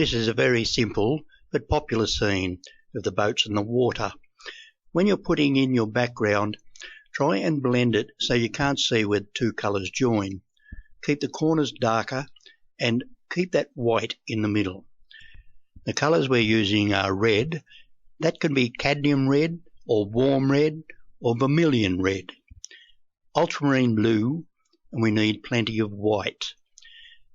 This is a very simple but popular scene of the boats and the water. When you're putting in your background, try and blend it so you can't see where the two colours join. Keep the corners darker and keep that white in the middle. The colours we're using are red. That can be cadmium red or warm red or vermilion red. Ultramarine blue, and we need plenty of white.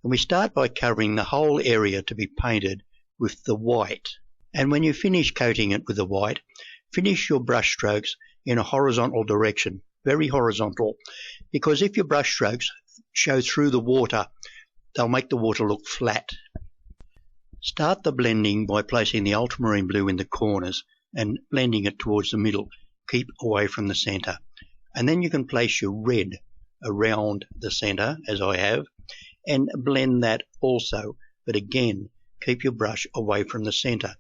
And we start by covering the whole area to be painted with the white. And when you finish coating it with the white, finish your brush strokes in a horizontal direction, very horizontal, because if your brush strokes show through the water, they'll make the water look flat. Start the blending by placing the ultramarine blue in the corners and blending it towards the middle. Keep away from the centre. And then you can place your red around the centre, as I have, and blend that also. But again, keep your brush away from the centre.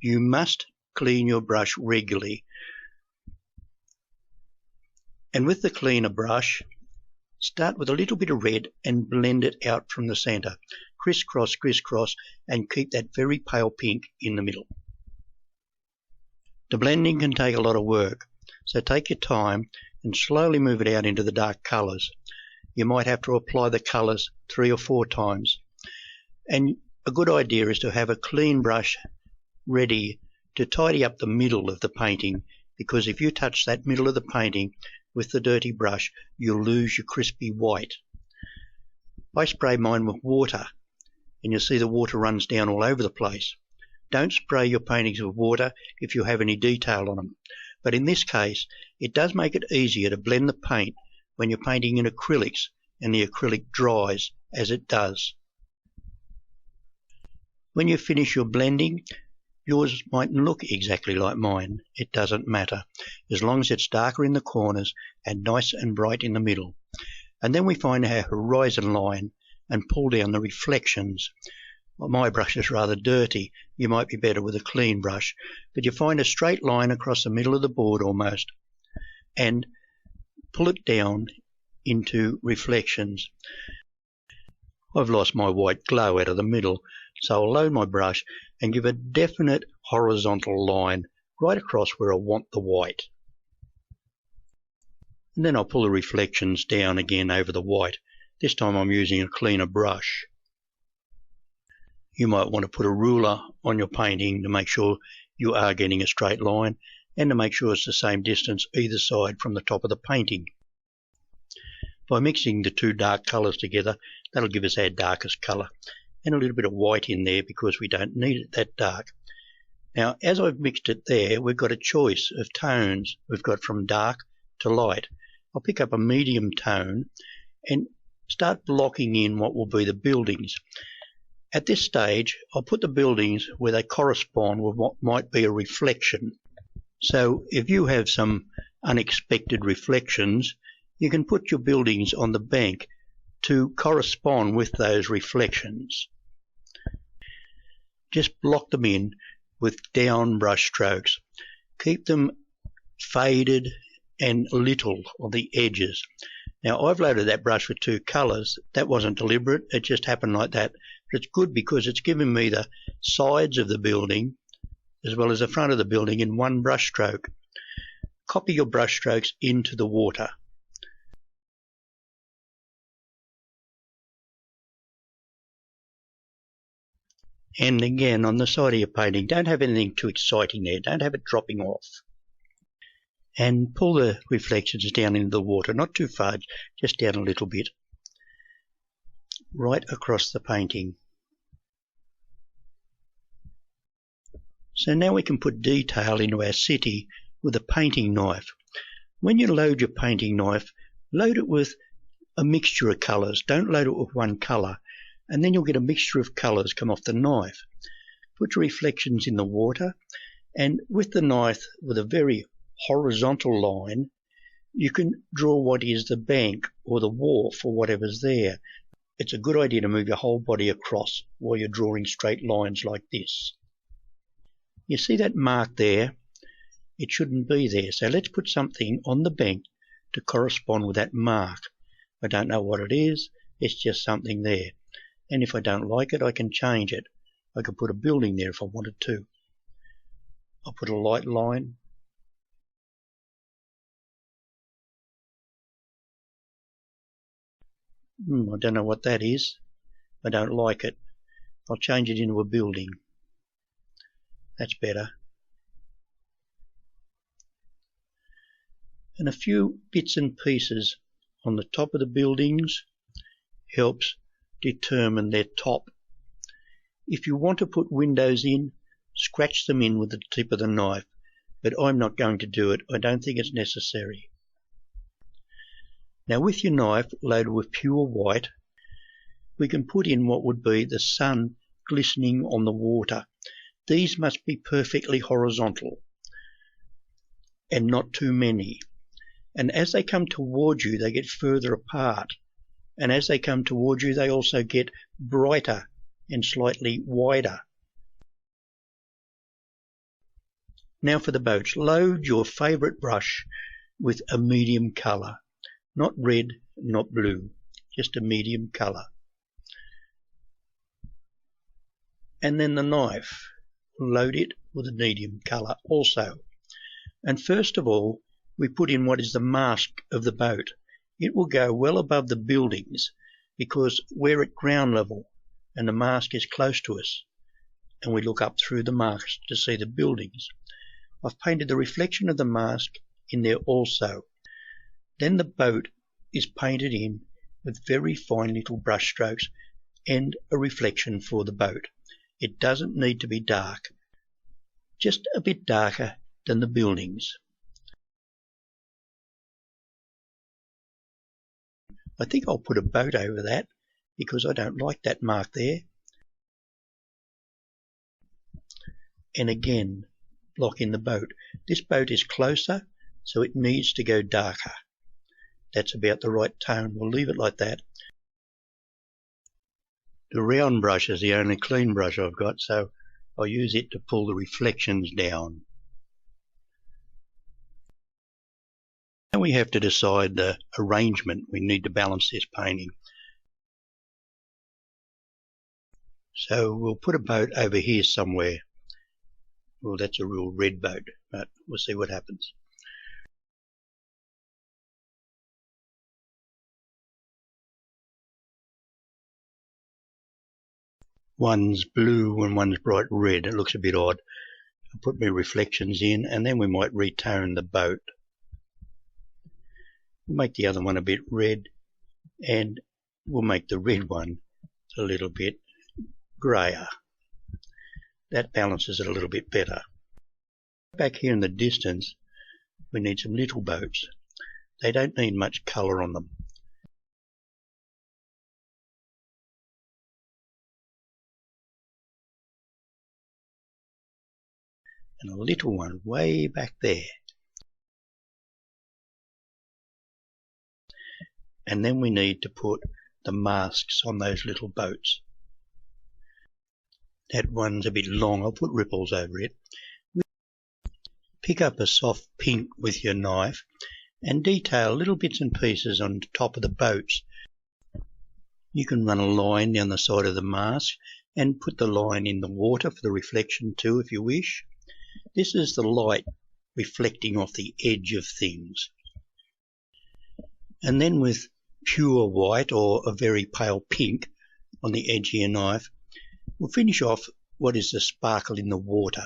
You must clean your brush regularly. And with the cleaner brush, start with a little bit of red and blend it out from the centre. Crisscross, crisscross, and keep that very pale pink in the middle. The blending can take a lot of work, so take your time and slowly move it out into the dark colours. You might have to apply the colours 3 or 4 times. And a good idea is to have a clean brush ready to tidy up the middle of the painting, because if you touch that middle of the painting with the dirty brush, you'll lose your crispy white. I spray mine with water, and you'll see the water runs down all over the place. Don't spray your paintings with water if you have any detail on them. But in this case, it does make it easier to blend the paint when you're painting in acrylics and the acrylic dries as it does. When you finish your blending, yours mightn't look exactly like mine. It doesn't matter, as long as it's darker in the corners and nice and bright in the middle. And then we find our horizon line and pull down the reflections. Well, my brush is rather dirty. You might be better with a clean brush, but you find a straight line across the middle of the board almost, and pull it down into reflections. I've lost my white glow out of the middle, so I'll load my brush and give a definite horizontal line right across where I want the white. And then I'll pull the reflections down again over the white. This time I'm using a cleaner brush. You might want to put a ruler on your painting to make sure you are getting a straight line and to make sure it's the same distance either side from the top of the painting. By mixing the two dark colours together, that'll give us our darkest colour, and a little bit of white in there because we don't need it that dark. Now, as I've mixed it there, we've got a choice of tones. We've got from dark to light. I'll pick up a medium tone and start blocking in what will be the buildings. At this stage, I'll put the buildings where they correspond with what might be a reflection. So if you have some unexpected reflections, you can put your buildings on the bank to correspond with those reflections. Just block them in with down brush strokes. Keep them faded and little on the edges. Now, I've loaded that brush with 2 colours. That wasn't deliberate, it just happened like that. But it's good because it's giving me the sides of the building as well as the front of the building in one brush stroke. Copy your brush strokes into the water. And again, on the side of your painting, don't have anything too exciting there. Don't have it dropping off. And pull the reflections down into the water, not too far, just down a little bit, right across the painting. So now we can put detail into our city with a painting knife. When you load your painting knife, load it with a mixture of colours. Don't load it with one colour, and then you'll get a mixture of colours come off the knife. Put your reflections in the water, and with the knife, with a very horizontal line, you can draw what is the bank or the wharf or whatever's there. It's a good idea to move your whole body across while you're drawing straight lines like this. You see that mark there? It shouldn't be there, so let's put something on the bank to correspond with that mark. I don't know what it is, it's just something there, and if I don't like it I can change it. I could put a building there if I wanted to. I'll put a light line. I don't know what that is. I don't like it. I'll change it into a building. That's better. And a few bits and pieces on the top of the buildings helps determine their top. If you want to put windows in, scratch them in with the tip of the knife, but I'm not going to do it. I don't think it's necessary. Now with your knife loaded with pure white, we can put in what would be the sun glistening on the water. These must be perfectly horizontal and not too many. And as they come towards you, they get further apart. And as they come towards you, they also get brighter and slightly wider. Now for the boats, load your favourite brush with a medium colour. Not red, not blue, just a medium colour. And then the knife, load it with a medium colour also. And first of all, we put in what is the mast of the boat. It will go well above the buildings because we're at ground level and the mast is close to us, and we look up through the mast to see the buildings. I've painted the reflection of the mast in there also. Then the boat is painted in with very fine little brush strokes and a reflection for the boat. It doesn't need to be dark, just a bit darker than the buildings. I think I'll put a boat over that because I don't like that mark there. And again, block in the boat. This boat is closer, so it needs to go darker. That's about the right tone. We'll leave it like that. The round brush is the only clean brush I've got, so I'll use it to pull the reflections down. Now we have to decide the arrangement. We need to balance this painting. So we'll put a boat over here somewhere. Well, that's a real red boat, but we'll see what happens. One's blue and one's bright red. It looks a bit odd. I'll put my reflections in and then we might retone the boat. We'll make the other one a bit red and we'll make the red one a little bit grayer. That balances it a little bit better. Back here in the distance we need some little boats. They don't need much colour on them. And a little one way back there. And then we need to put the masks on those little boats. That one's a bit long. I'll put ripples over it. Pick up a soft pink with your knife and detail little bits and pieces on top of the boats. You can run a line down the side of the mask and put the line in the water for the reflection too if you wish. This is the light reflecting off the edge of things. And then with pure white or a very pale pink on the edge of your knife, we'll finish off what is the sparkle in the water.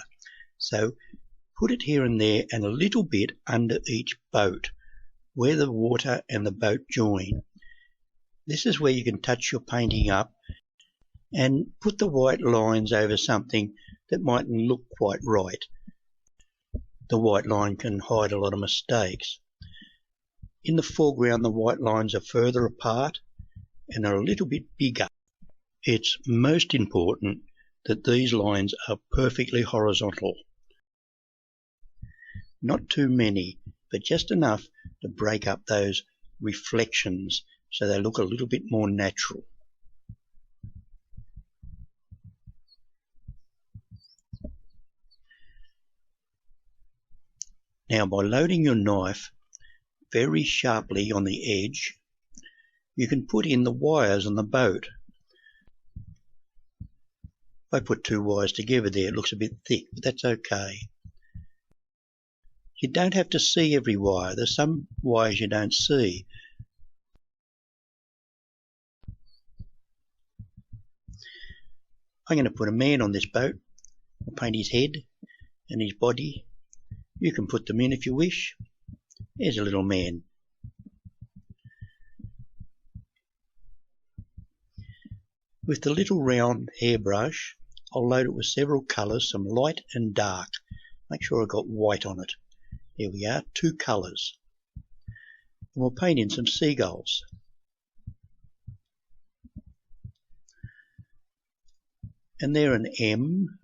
So put it here and there and a little bit under each boat where the water and the boat join. This is where you can touch your painting up and put the white lines over something that mightn't look quite right. The white line can hide a lot of mistakes. In the foreground the white lines are further apart and are a little bit bigger. It's most important that these lines are perfectly horizontal. Not too many, but just enough to break up those reflections so they look a little bit more natural. Now by loading your knife very sharply on the edge, you can put in the wires on the boat. I put two wires together there. It looks a bit thick, but that's okay. You don't have to see every wire. There's some wires you don't see. I'm going to put a man on this boat. I'll paint his head and his body. You can put them in if you wish. There's a little man. With the little round hairbrush, I'll load it with several colours, some light and dark. Make sure I've got white on it. There we are, two colours. And we'll paint in some seagulls. And they're an M.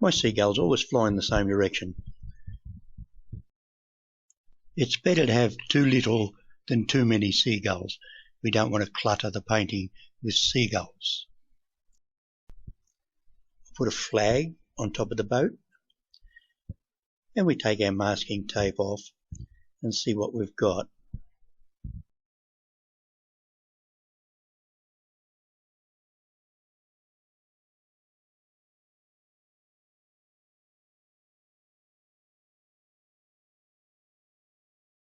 My seagulls always fly in the same direction. It's better to have too little than too many seagulls. We don't want to clutter the painting with seagulls. Put a flag on top of the boat, and we take our masking tape off and see what we've got.